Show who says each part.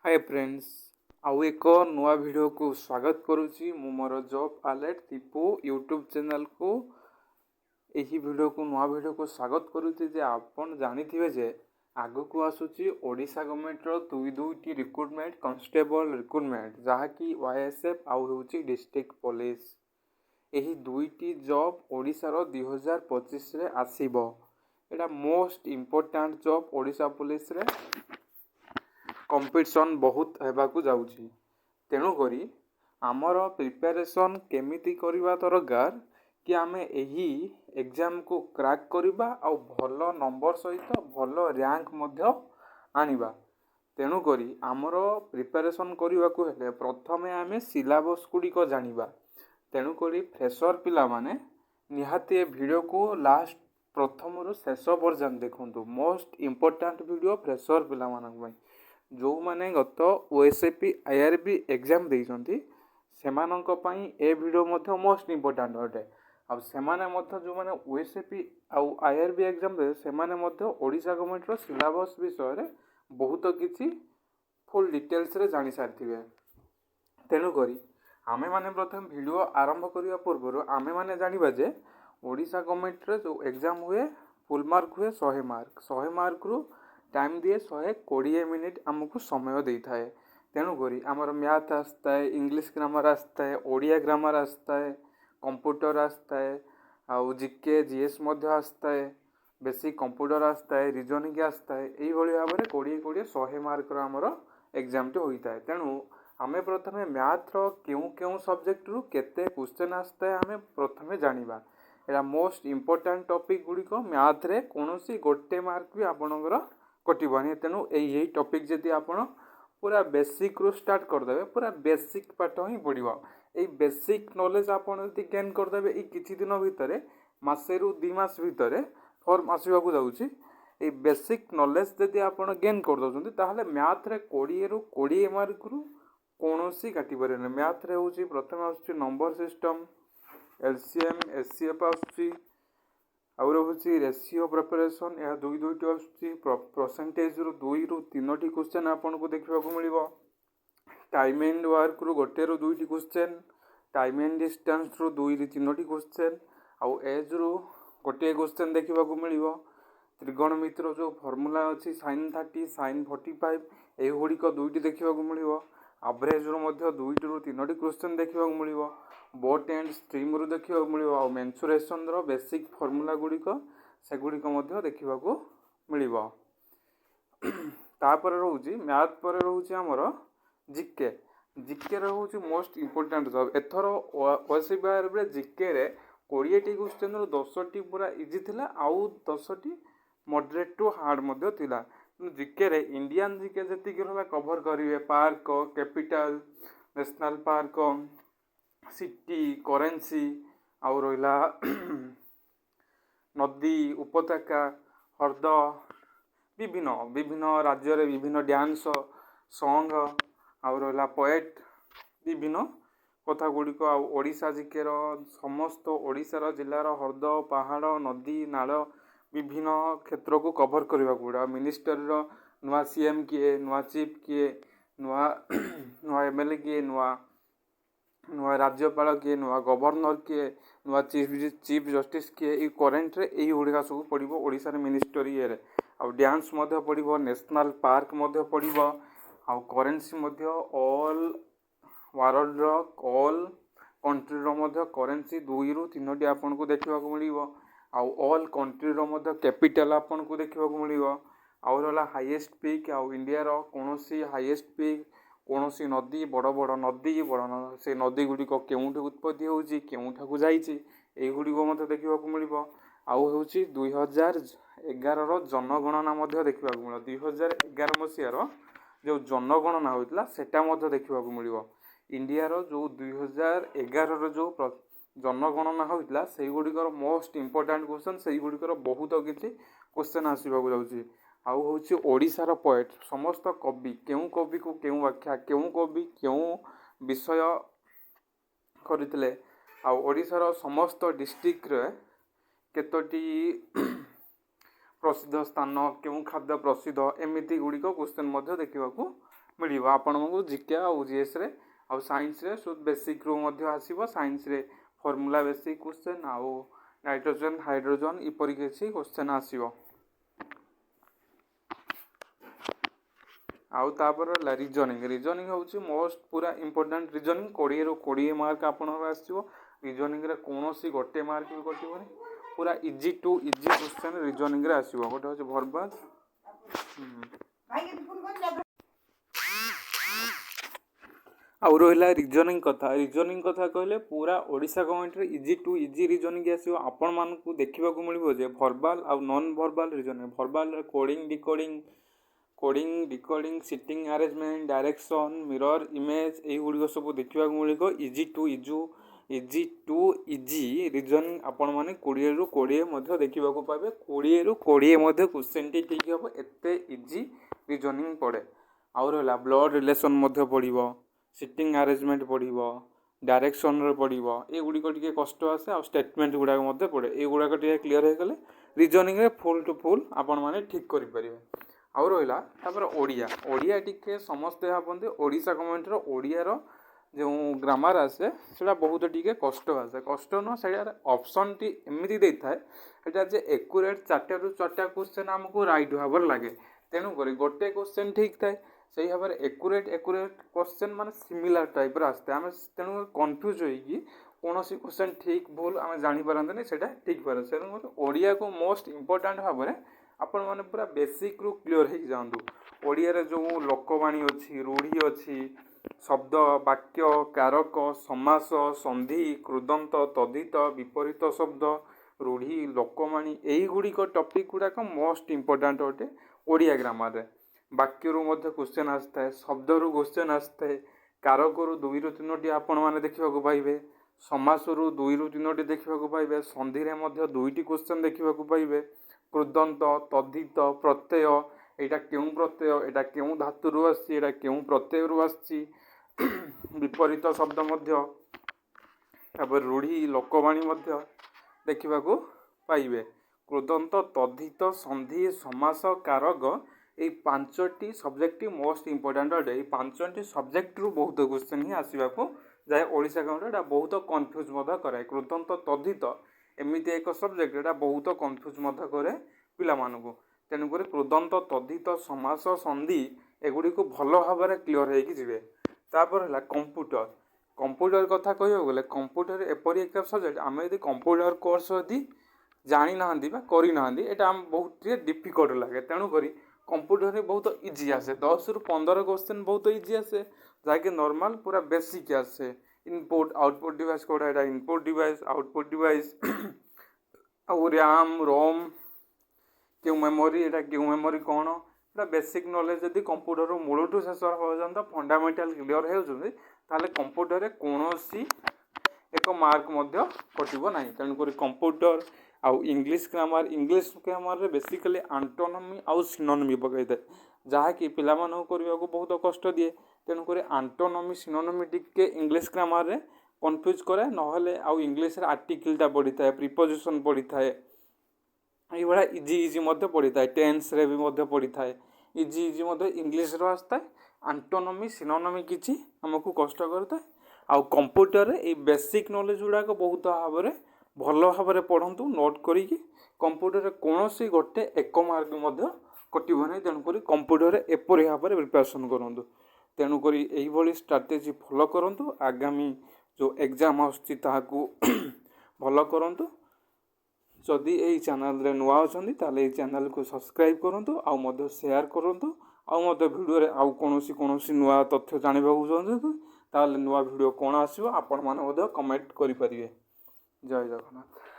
Speaker 1: Hi friends आउ एक नुआ वीडियो को स्वागत करुच्ची मु more job alert Deepu YouTube channel को यही वीडियो को नुआ वीडियो को स्वागत करुच्ची जे आपन जानिथिबे जे आगु को आसुची ओडिशा गवर्नमेंट रो दुईटी रिक्रुटमेंट कांस्टेबल रिक्रुटमेंट जहाँकि वाईएसएफ आउ होची डिस्ट्रिक्ट पुलिस यही दुईटी जॉब ओडिशा रो 2025 रे आसीबो। एटा most important job Odisha police रे कंपटीशन बहुत हेबाकू जाउची। तेणु करी आमर प्रिपरेशन केमिति करिबा दरकार कि आमे एही एग्जाम को क्रैक करिबा आ भल नंबर सहित भल रैंक मध्य आनिबा। तेणु करी आमर प्रिपरेशन करिबाकू हेले प्रथमे आमे सिलेबस गुड़िक जानिबा। तेणु करी फ्रेशर पिला माने निहाती ए वीडियो को लास्ट प्रथम रु शेष पर्यंत देखंतु। मोस्ट इम्पोर्टेंट वीडियो फ्रेशर पिला मानक पई जो माने गत ओएसएपी आईआरबी एग्जाम देइछंती सेमानंक पई ए वीडियो मध्य मोस्ट इम्पोर्टेंट अटे। अब सेमाने मध्य जो माने ओएसएपी आउ आईआरबी एग्जाम दे सेमाने मध्य ओडिशा गवर्नमेंट रो सिलेबस विषय रे बहुत किछि फुल डिटेल्स रे जानि सारथिबे। तेणु करी आमे माने प्रथम वीडियो आरंभ करिया पूर्व आमे माने जानिबा जे ओडिशा गवर्नमेंट रे जो एग्जाम हुए फुल मार्क हुए 100 मार्क रु टाइम दिए 120 मिनिट आमको समय दे थाए। तेणुकरी आमर मैथ आसता है, इंग्लिश ग्रामर आसता है, ओडिया ग्रामर आसता है, कंप्यूटर आसता है, आउ जीके जीएस मध्य आसता है, बेसिक कंप्यूटर आसता है, रीजनिंग आसता है। यही भाव में 20 मार्क आमर एग्जाम टी होता है। तेणु आमे प्रथमे मैथ रो क्यों सब्जेक्ट रु केते क्वेश्चन आसता है आमे प्रथमे जानिबा। एटा मोस्ट इम्पोर्टेंट टॉपिक गुड़िक मैथ रे कोनोसी गोटे मार्क भी आपणकर कटबनी। तेणु यही टॉपिक जदि आपण पूरा बेसिक रू स्टार्ट करदे पूरा बेसिक पाठ ही पड़ो। ये बेसिक नॉलेज आपड़ गेन करदे ये किछि दिन भितर मसे रु 2 मास भितर फॉर्म आसवाक जाऊँगी। ये बेसिक नॉलेज जदि आप गेन कर दौरान ताहले मैथ रे 20 रु 20 मार्क रु कौन सी काटी पारे। मैथ रे होची प्रथम आसुची नंबर सिस्टम, एलसीएम एचसीएफ आसुची, आउ रोची रेशियो प्रिपरेशन यह दुईटी आसुची। परसेंटेज रु 2 रु 3टी क्वेश्चन आपन को देखा मिलिबो। टाइम एंड वर्क रु गोटे रु 2टी क्वेश्चन, टाइम एंड डिस्टेंस रु 2 रु 3टी क्वेश्चन, आउ एज रु गोटे क्वेश्चन देखा मिलिबो। त्रिगोणमिति जो फॉर्मूला अच्छी sin 30 sin 45 यह गुड़िक 2टी देखा मिलिबो। एवरेज रु 2 रु 3टी क्वेश्चन देखा मिलिबो। बोट एंड स्ट्रीम रु देखा मिलिबो। आ मेंसुरेशन रो बेसिक फॉर्मूला गुड़िक से गुड़िक देखा मिलिबो। तापर रोची मैथ पर रोची आमर जीके। जीके रोची मोस्ट इम्पोर्टेंट जॉब एथर ओएसबी जीके रे 20टी क्वेश्चन रु 10टी पूरा इजी थिला आउ 10टी मॉडरेट टू हार्ड मध्य थिला। जीके रे इंडियन जीके जति कवर करिवे park capital national park city currency आउ रहिला नदी उपत्यका हृद विभिन्न विभिन्न राज्य रे विभिन्न डांस सॉन्ग आउ रहिला पोएट विभिन्न कथा गुड़िक ओडिशा जिकेर समस्त ओडिशार जिलार हृद पहाड़ नदी नाल विभिन्न क्षेत्र को कवर करने पड़ा। मिनिस्टर नुआ सीएम किए, नुआ चीफ किए, नुआ नुआ एमएलए किए, नुआ राज्यपाल किए, नुआ गवर्नर किए, नुआ चीफ जस्टिस किए। ये करेन्ट रे यही गुड़िका सब पड़ो ओडिशा रे मिनिस्टर ये आ डांस पड़ो, नेशनल पार्क पड़ो, आ currency all world all country रो करेन्सी 2 रु 3टी आपन को देखा मिलिबो। आउ ऑल कंट्री रो कैपिटल आपन को देखा मिलिबो। आउ रहा हाईएस्ट पीक आउ इंडिया रो कोनोसी हाईएस्ट पीक कोनोसी नदी बड़ बड़ नदी से नदी गुड़िक केउठी उत्पत्ति होउची केउठा को जाइची ए गुड़िक मते देखा मिलिबो। आउ होउची 2011 रो जनगणना मध्य देखा मिलिबो। 2011 मसियार जो जनगणना होइतला सेटा मध्य देखा मिलिबो। इंडिया रो जो 2011 रो जो जनगणना होइतला सेई गुड़िकर मोस्ट इम्पोर्टेंट क्वेश्चन सेई गुड़िकर बहुत किछि क्वेश्चन आसीबाकू जाउची। आउ होउची ओडिशार पोएट समस्त कवि कवि को केउ व्याख्या कवि केउ विषय करथिले आउ ओडिशार समस्त डिस्ट्रिक्ट रे केतोटी प्रसिद्ध स्थान केउ खाद्य प्रसिद्ध एमिति गुड़िक क्वेश्चन देखा मिलिबो आपनमु जीके आउ जीएस रे आउ साइंस रे सो बेसिक रू मध्ये आसीबो साइंस रे फॉर्मूला बेसिक क्वेश्चन आउ नाइट्रोजन हाइड्रोजन इपरि किछि क्वेश्चन आसीबो आउ तापर रीजनिंग होची मोस्ट पूरा इंपोर्टेंट रीजनिंग 20 ରୁ 20 मार्क आपनर आसीबो रीजनिंग रे कोनोसी गोटे मार्क भी कटिबोनी पूरा easy to easy question reasoning रे आसीबो गोटे होची भरबाल आउ रहिला रीजनिंग कथा कहले पूरा ओडिशा गवर्नमेंट रे इजी टू इजी रीजनिंग आसीबो आपण मान को देखिबा को मिलिबो जे भरबाल आउ नॉन भरबाल रीजनिंग भरबाल रे coding decoding sitting arrangement direction mirror image एई गुडी सब देखिबा को मिलिबो इजी टू इजी रीजनिंग आपण माने 20 ରୁ 20 मध्ये देखिबा को पाबे 20 ରୁ 20 मध्ये क्वेश्चन टी ठीक हबो एते इजी रीजनिंग पड़े आउ रहला ब्लड रिलेशन मध्ये पड़िबो सिटिंग अरेंजमेंट पड़िबो डायरेक्शन रे पड़िबो ए गुडी को टिके कष्ट आसे आ स्टेटमेंट गुडा मध्ये पड़े ए गुडा को टिके क्लियर हे गले रीजनिंग रे फुल टू फुल आपण माने ठीक करि परिबे आउ रहिला तापर ओडिया टिके समस्त भाबंते ओडिशा गवर्नमेंट रो ओडिया रो जो ग्रामर आसे सेटा बहुत टिके कष्ट न सेटा ऑप्शन टी एमिति देई थाए एटा जे एक्यूरेट 4 ରୁ 4टा क्वेश्चन हमको राइट भाबर लागे तेनु करी गोटे क्वेश्चन ठीक थाए सही भाबर एक्यूरेट क्वेश्चन माने सिमिलर टाइप रा आस्ते हम तेनु कंफ्यूज होई कि कोनोसी क्वेश्चन ठीक भूल हम जानि परंतनी सेटा ठीक पर तेनु ओडिया को मोस्ट इंपोर्टेंट भाबरे आपण माने पूरा बेसिक रू क्लियर हे जांदु ओडिया रे जो लोकवाणी अछि रूढ़ी अछि शब्द वाक्य कारक समास संधि कृदंत तद्धित विपरीत शब्द रूढ़ी लोकवाणी एही गुडी को टॉपिक गुडा को मोस्ट इंपोर्टेंट होते ओडिया ग्रामर रे वाक्य रू मध्ये क्वेश्चन आस्था शब्द रू क्वेश्चन आस्था कारक रू 2 ରୁ 3टी आपण माने देखिबा को पाइबे समास रू 2 ରୁ 3टी देखिबा को पाइबे संधि रे मध्ये 2टी क्वेश्चन देखिबा को पाइबे कृदंत तद्धित प्रत्यय एटा केउ प्रत्यय एटा केउ धातु रु आसी एटा केउ प्रत्यय रु आसी विपरीत शब्द मध्य तापर रूढ़ी लोकवाणी मध्य देखिबा को पाइबे कृदंत तद्धित संधि समास कारक ए 5टी सब्जेक्ट मोस्ट इंपोर्टेंट अटे 5टी सब्जेक्ट रु बहुत क्वेश्चन ही आसीबा को जाय ओडिशा गवर्नमेंट एटा बहुत कंफ्यूज मध्य कराय कृदंत तद्धित एमिति एक सब्जेक्ट एटा बहुत कंफ्यूज मध्य करे पिला मानकु तेनु करे कृदंत तद्धित समास संधि एगुडी को भलो भाबरे क्लियर हे कि जिवे तापर हला कंप्यूटर कथा कहियो गले कंप्यूटर एपरि एक सब्जेक्ट आमे यदि कंप्यूटर कोर्स यदि जानि नाहंदी बा करि नाहंदी एटा हम बहुत डिफिकल्ट लागे तेनु करी कंप्यूटर रे बहुत इजी आसे 10 ରୁ 15 क्वेश्चन बहुत इजी आसे जाके नॉर्मल पूरा बेसिक आसे इनपुट आउटपुट डिवाइस कोडा एटा इनपुट डिवाइस आउटपुट डिवाइस और रैम रोम क्यों मेमोरी एटा क्यों मेमोरी कौन एटा बेसिक नॉलेज यदि कंप्यूटर रो मूल टू शेष पर्यंत फंडामेंटल क्लियर हे जंदी ताले कंप्यूटर रे कोनोसी एक मार्क मध्य कटिबो नाही तेनु करी कंप्यूटर आउ इंग्लिश ग्रामर रे बेसिकली एंटोनमी आउ सिनोनिमी पकई दे जहा कि पिला मानो करबा को बहुत कष्ट दिए तेनु करी एंटोनमी सिनोनिमी टिके इंग्लिश ग्रामर रे कंफ्यूज करे नहले आउ इंग्लिश रे आर्टिकल ता पड़ी थाए प्रीपोजिशन पड़ी थाए एई बडा इजी मध्य पड़ी थाए टेंस रे भी मध्य पड़ी थाए इजी मध्य इंग्लिश रो आस्ता एंटोनमी सिनोनिमी किछि हमकु कष्ट करता आउ कंप्यूटर रे ए बेसिक नॉलेज गुडा को बहुत भाबरे भलो भाबरे पढंतु नोट करी कंप्यूटर रे कोनोसी गोटे एक मार्क मध्य कटिबो नै तेनु करी कंप्यूटर रे एपरि भाबरे प्रिपरेशन करंतु तेनु करी एही भली स्ट्रेटजी फॉलो करंतु आगामी जो एग्जाम आछि ताहाकू भलो करंतु जदि एही चैनल रे नुआ अछंती ताले एही चैनल को सब्सक्राइब करंतु आउ मध्य शेयर करंतु आउ मध्य वीडियो रे आउ कोनोसी नुआ तथ्य जानिबा चाहते ताले नुआ वीडियो कोन आसीबो आपण माने मध्य कमेंट करि परिबे जय जगन्नाथ।